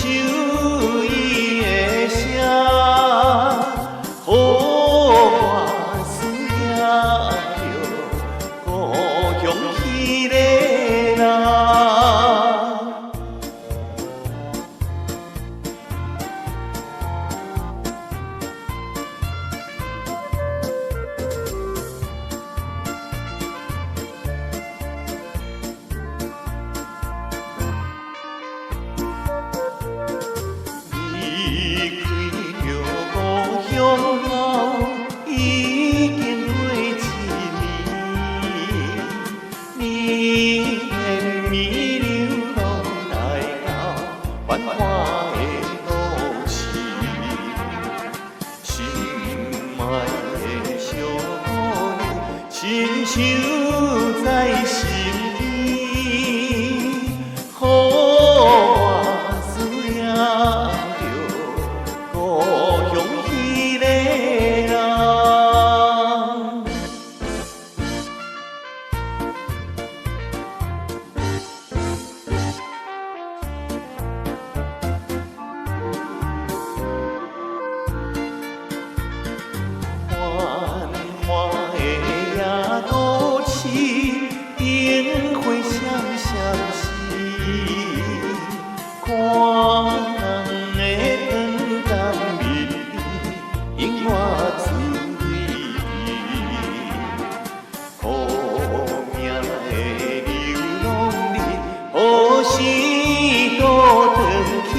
伊的声，予我思念着故乡彼个人。离开着故乡后，已经过一年，年年弥流浪来到繁华的都市，心爱的小姑娘，亲像在心里。予我思念着故乡彼个人。繁华的夜都市，灯火闪闪时，看人的长干面皮，永远滋味。苦命的流浪人，何时倒转去？